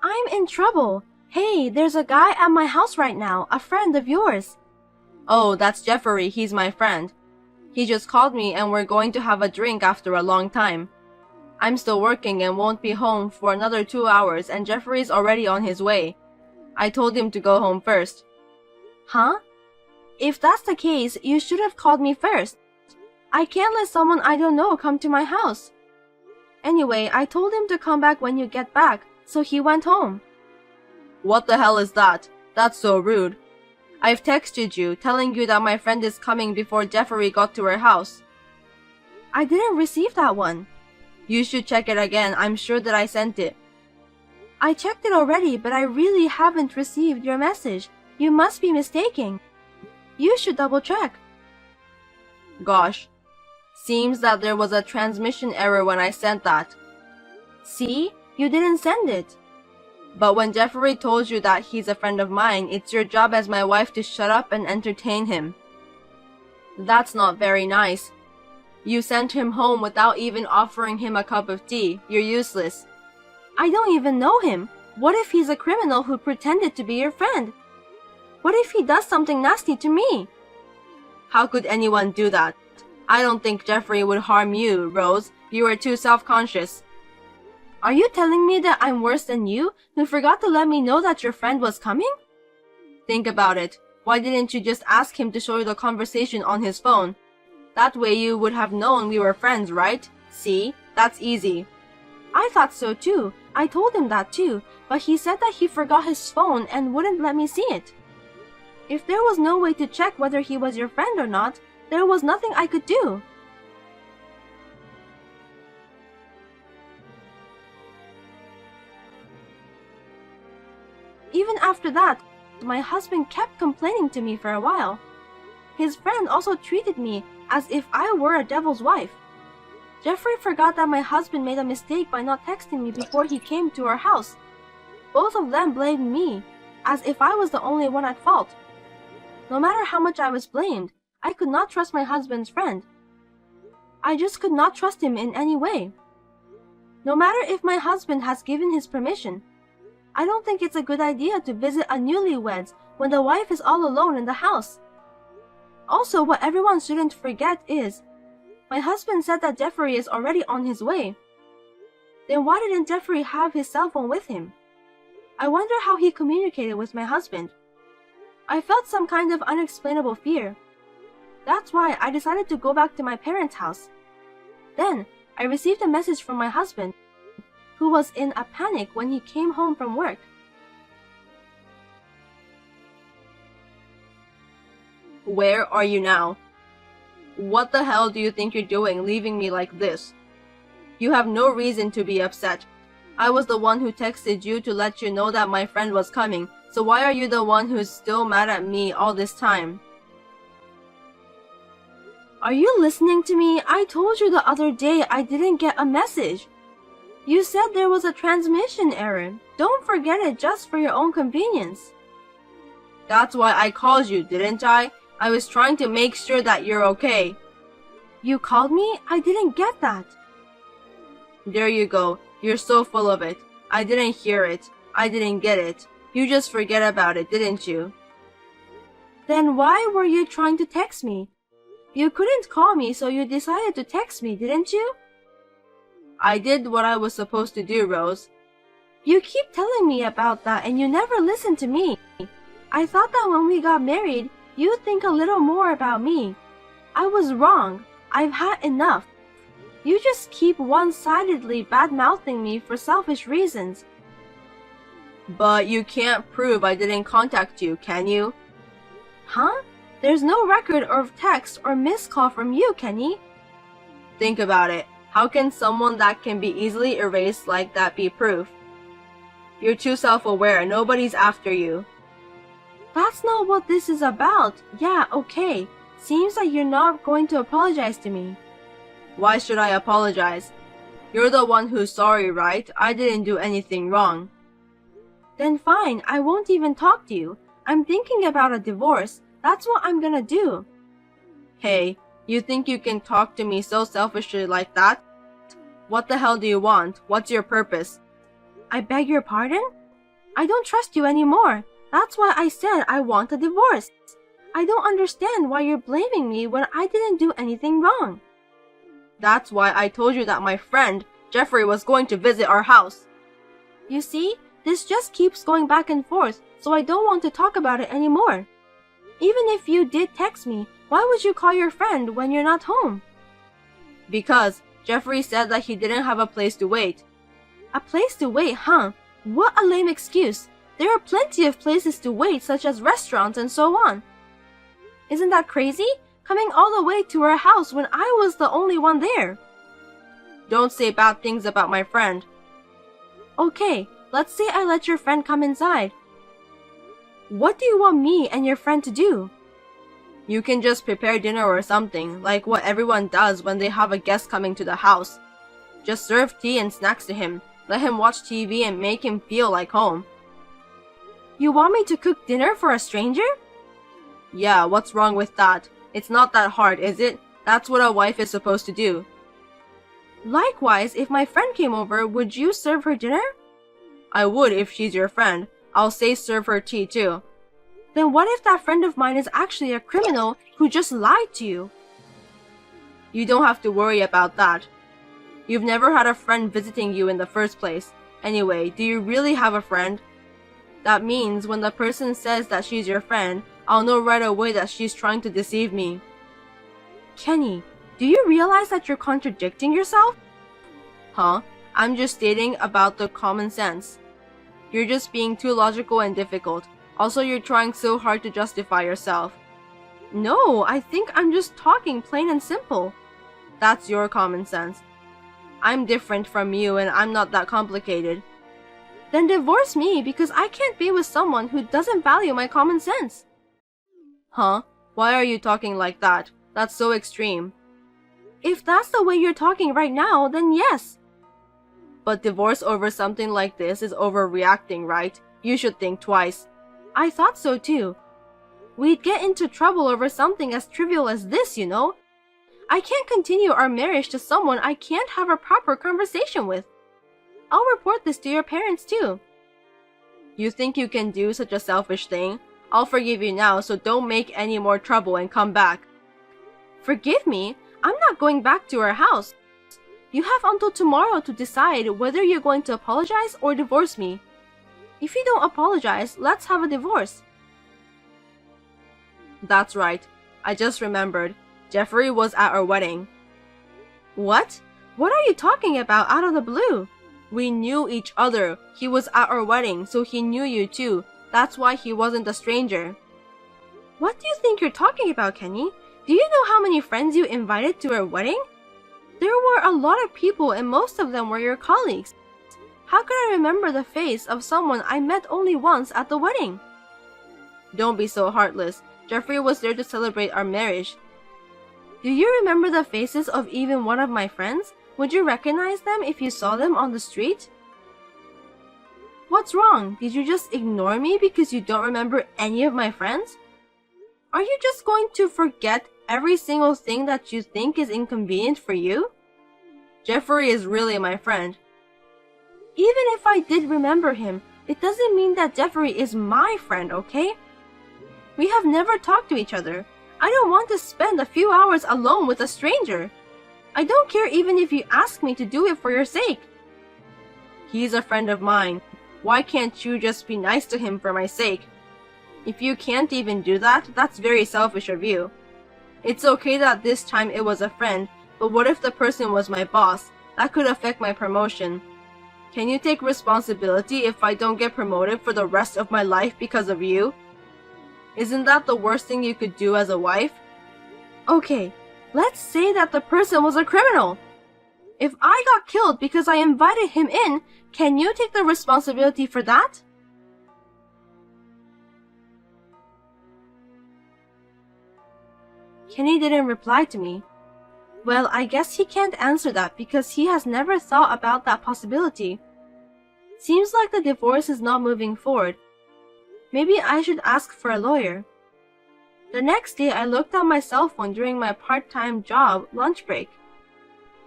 I'm in trouble. Hey, there's a guy at my house right now, a friend of yours. Oh, that's Jeffrey, he's my friend. He just called me and we're going to have a drink after a long time. I'm still working and won't be home for another 2 hours and Jeffrey's already on his way. I told him to go home first. Huh? If that's the case, you should have called me first. I can't let someone I don't know come to my house. Anyway, I told him to come back when you get back, so he went home. What the hell is that? That's so rude. I've texted you, telling you that my friend is coming before Jeffrey got to her house. I didn't receive that one. You should check it again, I'm sure that I sent it. I checked it already, but I really haven't received your message. You must be mistaken. You should double check. Gosh. Seems that there was a transmission error when I sent that. See? You didn't send it. But when Jeffrey told you that he's a friend of mine, it's your job as my wife to shut up and entertain him. That's not very nice. You sent him home without even offering him a cup of tea. You're useless. I don't even know him. What if he's a criminal who pretended to be your friend? What if he does something nasty to me? How could anyone do that? I don't think Jeffrey would harm you, Rose. You are too self-conscious. Are you telling me that I'm worse than you, who forgot to let me know that your friend was coming? Think about it. Why didn't you just ask him to show you the conversation on his phone? That way you would have known we were friends, right? See? That's easy. I thought so too. I told him that too, but he said that he forgot his phone and wouldn't let me see it. If there was no way to check whether he was your friend or not, there was nothing I could do. Even after that, my husband kept complaining to me for a while. His friend also treated me as if I were a devil's wife. Jeffrey forgot that my husband made a mistake by not texting me before he came to our house. Both of them blamed me, as if I was the only one at fault. No matter how much I was blamed, I could not trust my husband's friend. I just could not trust him in any way. No matter if my husband has given his permission, I don't think it's a good idea to visit a newlyweds when the wife is all alone in the house. Also, what everyone shouldn't forget is, my husband said that Jeffrey is already on his way. Then why didn't Jeffrey have his cell phone with him? I wonder how he communicated with my husband. I felt some kind of unexplainable fear. That's why I decided to go back to my parents' house. Then, I received a message from my husband, who was in a panic when he came home from work. Where are you now? What the hell do you think you're doing, leaving me like this? You have no reason to be upset. I was the one who texted you to let you know that my friend was coming, so why are you the one who's still mad at me all this time? Are you listening to me? I told you the other day I didn't get a message. You said there was a transmission error. Don't forget it just for your own convenience. That's why I called you, didn't I? I was trying to make sure that you're okay. You called me? I didn't get that. There you go. You're so full of it. I didn't hear it. I didn't get it. You just forget about it, didn't you? Then why were you trying to text me? You couldn't call me, so you decided to text me, didn't you? I did what I was supposed to do, Rose. You keep telling me about that and you never listen to me. I thought that when we got married, you'd think a little more about me. I was wrong. I've had enough. You just keep one-sidedly bad-mouthing me for selfish reasons. But you can't prove I didn't contact you, can you? Huh? There's no record of text or missed call from you, Kenny. Think about it. How can someone that can be easily erased like that be proof? You're too self-aware. Nobody's after you. That's not what this is about. Yeah, okay. Seems like you're not going to apologize to me. Why should I apologize? You're the one who's sorry, right? I didn't do anything wrong. Then fine, I won't even talk to you. I'm thinking about a divorce. That's what I'm gonna do. Hey, you think you can talk to me so selfishly like that? What the hell do you want? What's your purpose? I beg your pardon? I don't trust you anymore. That's why I said I want a divorce. I don't understand why you're blaming me when I didn't do anything wrong. That's why I told you that my friend, Jeffrey, was going to visit our house. You see, this just keeps going back and forth, so I don't want to talk about it anymore. Even if you did text me, why would you call your friend when you're not home? Because Jeffrey said that he didn't have a place to wait. A place to wait, huh? What a lame excuse. There are plenty of places to wait, such as restaurants and so on. Isn't that crazy? Coming all the way to our house when I was the only one there. Don't say bad things about my friend. Okay, let's say I let your friend come inside. What do you want me and your friend to do? You can just prepare dinner or something, like what everyone does when they have a guest coming to the house. Just serve tea and snacks to him, let him watch TV and make him feel like home. You want me to cook dinner for a stranger? Yeah, what's wrong with that? It's not that hard, is it? That's what a wife is supposed to do. Likewise, if my friend came over, would you serve her dinner? I would if she's your friend. I'll say serve her tea too. Then what if that friend of mine is actually a criminal who just lied to you? You don't have to worry about that. You've never had a friend visiting you in the first place. Anyway, do you really have a friend? That means when the person says that she's your friend, I'll know right away that she's trying to deceive me. Kenny, do you realize that you're contradicting yourself? Huh? I'm just stating about the common sense. You're just being too logical and difficult. Also, you're trying so hard to justify yourself. No, I think I'm just talking plain and simple. That's your common sense. I'm different from you and I'm not that complicated. Then divorce me because I can't be with someone who doesn't value my common sense. Huh? Why are you talking like that? That's so extreme. If that's the way you're talking right now, then yes. But divorce over something like this is overreacting, right? You should think twice. I thought so too. We'd get into trouble over something as trivial as this, you know? I can't continue our marriage to someone I can't have a proper conversation with. I'll report this to your parents too. You think you can do such a selfish thing? I'll forgive you now, so don't make any more trouble and come back. Forgive me? I'm not going back to our house. You have until tomorrow to decide whether you're going to apologize or divorce me. If you don't apologize, let's have a divorce. That's right. I just remembered. Jeffrey was at our wedding. What? What are you talking about out of the blue? We knew each other. He was at our wedding, so he knew you too. That's why he wasn't a stranger. What do you think you're talking about, Kenny? Do you know how many friends you invited to our wedding? There were a lot of people and most of them were your colleagues. How could I remember the face of someone I met only once at the wedding? Don't be so heartless. Jeffrey was there to celebrate our marriage. Do you remember the faces of even one of my friends? Would you recognize them if you saw them on the street? What's wrong? Did you just ignore me because you don't remember any of my friends? Are you just going to forget every single thing that you think is inconvenient for you? Jeffrey is really my friend. Even if I did remember him, it doesn't mean that Jeffrey is my friend, okay? We have never talked to each other. I don't want to spend a few hours alone with a stranger. I don't care even if you ask me to do it for your sake. He's a friend of mine. Why can't you just be nice to him for my sake? If you can't even do that, that's very selfish of you. It's okay that this time it was a friend, but what if the person was my boss? That could affect my promotion. Can you take responsibility if I don't get promoted for the rest of my life because of you? Isn't that the worst thing you could do as a wife? Okay, let's say that the person was a criminal. If I got killed because I invited him in, can you take the responsibility for that? Kenny didn't reply to me. Well, I guess he can't answer that because he has never thought about that possibility. Seems like the divorce is not moving forward. Maybe I should ask for a lawyer. The next day, I looked at my cell phone during my part-time job lunch break.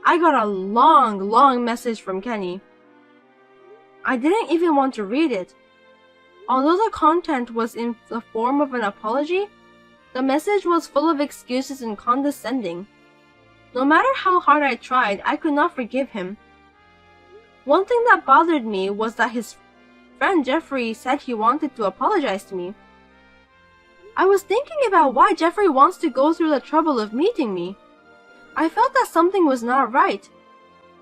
I got a long message from Kenny. I didn't even want to read it. Although the content was in the form of an apology, the message was full of excuses and condescending. No matter how hard I tried, I could not forgive him. One thing that bothered me was that his friend Jeffrey said he wanted to apologize to me. I was thinking about why Jeffrey wants to go through the trouble of meeting me. I felt that something was not right.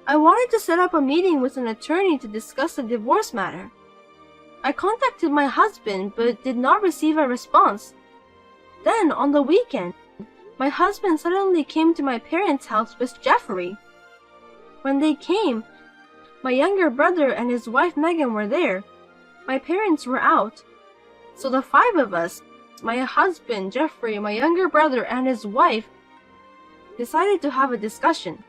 I wanted to set up a meeting with an attorney to discuss the divorce matter. I contacted my husband but did not receive a response. Then, on the weekend, my husband suddenly came to my parents' house with Jeffrey. When they came, my younger brother and his wife Megan were there. My parents were out. So the five of us, my husband, Jeffrey, my younger brother, and his wife, decided to have a discussion.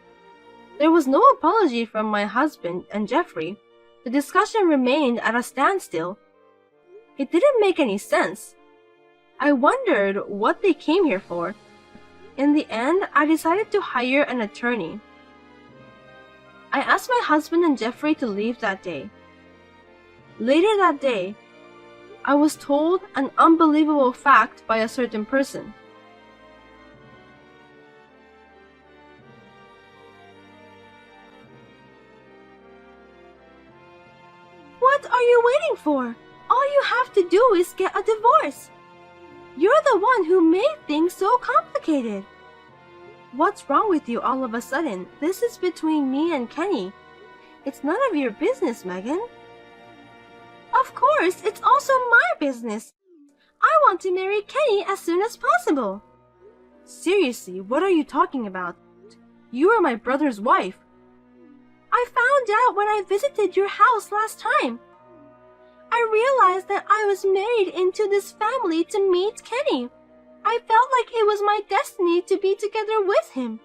There was no apology from my husband and Jeffrey. The discussion remained at a standstill. It didn't make any sense. I wondered what they came here for. In the end, I decided to hire an attorney. I asked my husband and Jeffrey to leave that day. Later that day, I was told an unbelievable fact by a certain person. What are you waiting for? All you have to do is get a divorce. You're the one who made things so complicated. What's wrong with you all of a sudden? This is between me and Kenny. It's none of your business, Megan. Of course, it's also my business. I want to marry Kenny as soon as possible. Seriously, what are you talking about? You are my brother's wife. I found out when I visited your house last time. I realized that I was married into this family to meet Kenny. I felt like it was my destiny to be together with him.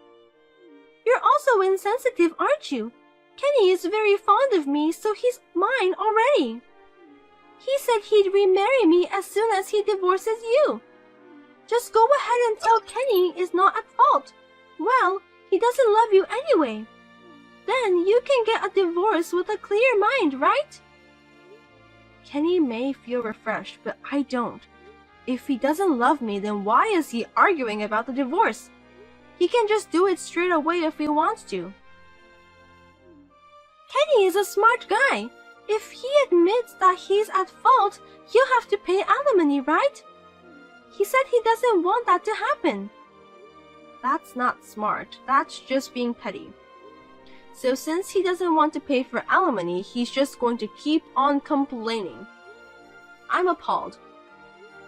You're also insensitive, aren't you? Kenny is very fond of me, so he's mine already. He said he'd remarry me as soon as he divorces you. Just go ahead and tell Kenny is not at fault. Well, he doesn't love you anyway. Then you can get a divorce with a clear mind, right? Kenny may feel refreshed, but I don't. If he doesn't love me, then why is he arguing about the divorce? He can just do it straight away if he wants to. Kenny is a smart guy. If he admits that he's at fault, you have to pay alimony, right? He said he doesn't want that to happen. That's not smart. That's just being petty. So since he doesn't want to pay for alimony, he's just going to keep on complaining. I'm appalled.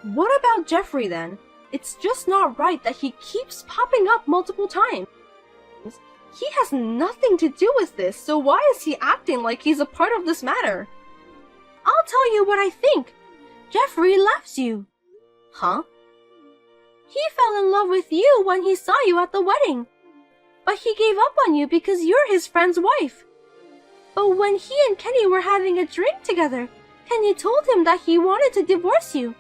What about Jeffrey then? It's just not right that he keeps popping up multiple times. He has nothing to do with this, so why is he acting like he's a part of this matter? I'll tell you what I think. Jeffrey loves you. Huh? He fell in love with you when he saw you at the wedding. But he gave up on you because you're his friend's wife. But when he and Kenny were having a drink together, Kenny told him that he wanted to divorce you.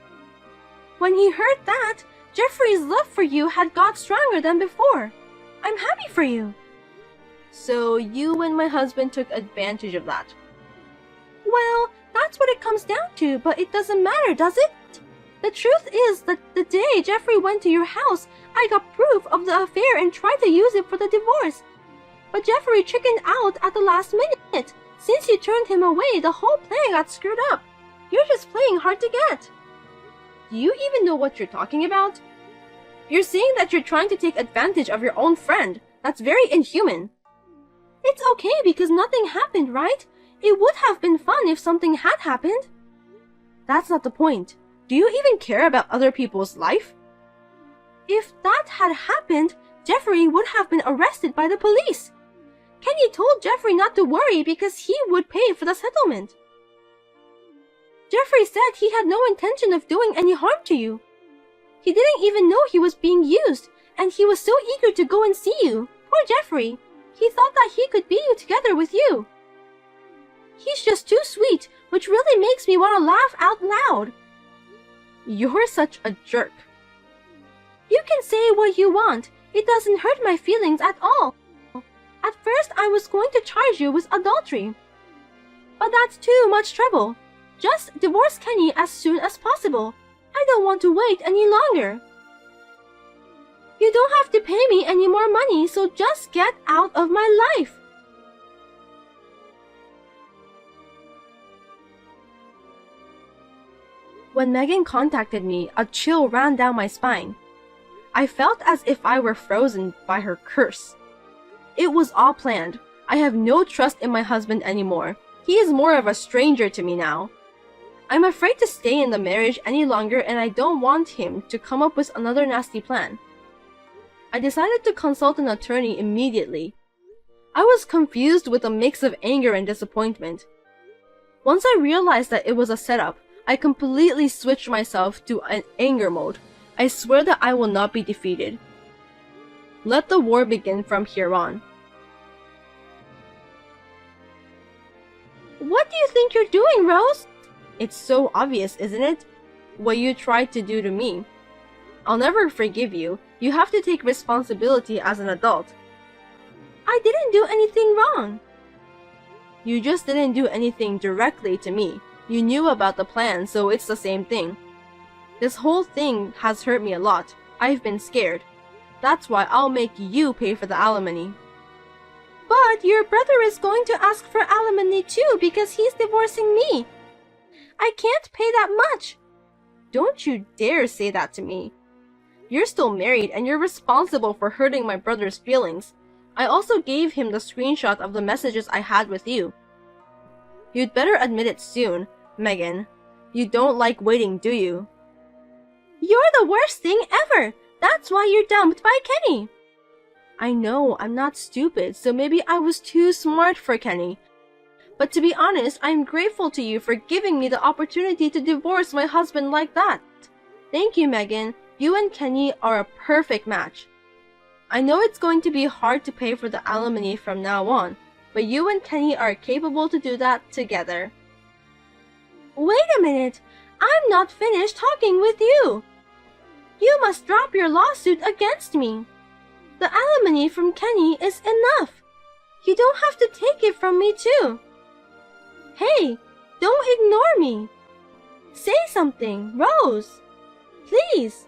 When he heard that, Jeffrey's love for you had got stronger than before. I'm happy for you. So you and my husband took advantage of that. Well, that's what it comes down to, but it doesn't matter, does it? The truth is that the day Jeffrey went to your house, I got proof of the affair and tried to use it for the divorce. But Jeffrey chickened out at the last minute. Since you turned him away, the whole plan got screwed up. You're just playing hard to get. Do you even know what you're talking about? You're saying that you're trying to take advantage of your own friend. That's very inhuman. It's okay because nothing happened, right? It would have been fun if something had happened. That's not the point. Do you even care about other people's life? If that had happened, Jeffrey would have been arrested by the police. Kenny told Jeffrey not to worry because he would pay for the settlement. Jeffrey said he had no intention of doing any harm to you. He didn't even know he was being used, and he was so eager to go and see you. Poor Jeffrey. He thought that he could be together with you. He's just too sweet, which really makes me want to laugh out loud. You're such a jerk. You can say what you want. It doesn't hurt my feelings at all. At first, I was going to charge you with adultery. But that's too much trouble. Just divorce Kenny as soon as possible. I don't want to wait any longer. You don't have to pay me any more money, so just get out of my life. When Megan contacted me, a chill ran down my spine. I felt as if I were frozen by her curse. It was all planned. I have no trust in my husband anymore. He is more of a stranger to me now. I'm afraid to stay in the marriage any longer, and I don't want him to come up with another nasty plan. I decided to consult an attorney immediately. I was confused with a mix of anger and disappointment. Once I realized that it was a setup, I completely switched myself to an anger mode. I swear that I will not be defeated. Let the war begin from here on. What do you think you're doing, Rose? It's so obvious, isn't it? What you tried to do to me. I'll never forgive you. You have to take responsibility as an adult. I didn't do anything wrong. You just didn't do anything directly to me. You knew about the plan, so it's the same thing. This whole thing has hurt me a lot. I've been scared. That's why I'll make you pay for the alimony. But your brother is going to ask for alimony too because he's divorcing me. I can't pay that much. Don't you dare say that to me. You're still married and you're responsible for hurting my brother's feelings. I also gave him the screenshot of the messages I had with you. You'd better admit it soon, Megan. You don't like waiting, do you? You're the worst thing ever! That's why you're dumped by Kenny! I know, I'm not stupid, so maybe I was too smart for Kenny. But to be honest, I'm grateful to you for giving me the opportunity to divorce my husband like that. Thank you, Megan. You and Kenny are a perfect match. I know it's going to be hard to pay for the alimony from now on, but you and Kenny are capable to do that together. Wait a minute! I'm not finished talking with you! You must drop your lawsuit against me. The alimony from Kenny is enough. You don't have to take it from me too. Hey, don't ignore me. Say something, Rose. Please.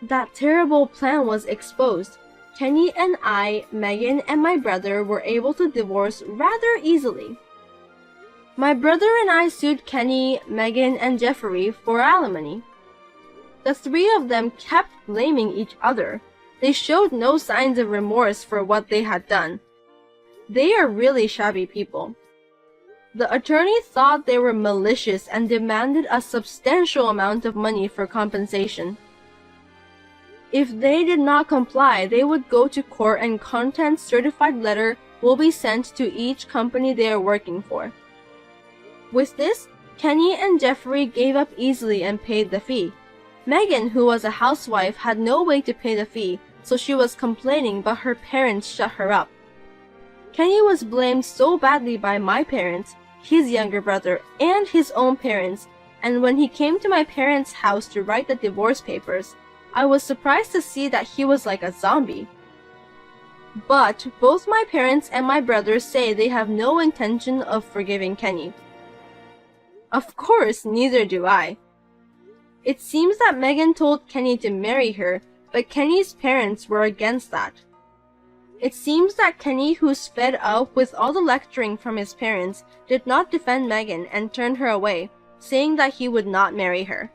That terrible plan was exposed. Kenny and I, Megan and my brother were able to divorce rather easily. My brother and I sued Kenny, Megan, and Jeffrey for alimony. The three of them kept blaming each other. They showed no signs of remorse for what they had done. They are really shabby people. The attorney thought they were malicious and demanded a substantial amount of money for compensation. If they did not comply, they would go to court and content certified letter will be sent to each company they are working for. With this, Kenny and Jeffrey gave up easily and paid the fee. Megan, who was a housewife, had no way to pay the fee, so she was complaining, but her parents shut her up. Kenny was blamed so badly by my parents, his younger brother, and his own parents, and when he came to my parents' house to write the divorce papers, I was surprised to see that he was like a zombie. But both my parents and my brother say they have no intention of forgiving Kenny. Of course, neither do I. It seems that Megan told Kenny to marry her, but Kenny's parents were against that. It seems that Kenny, who's fed up with all the lecturing from his parents, did not defend Megan and turned her away, saying that he would not marry her.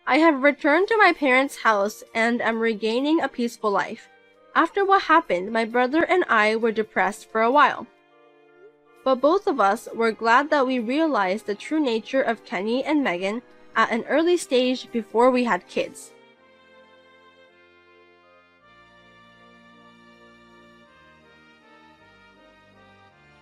I have returned to my parents' house and am regaining a peaceful life. After what happened, my brother and I were depressed for a while. But both of us were glad that we realized the true nature of Kenny and Megan at an early stage before we had kids.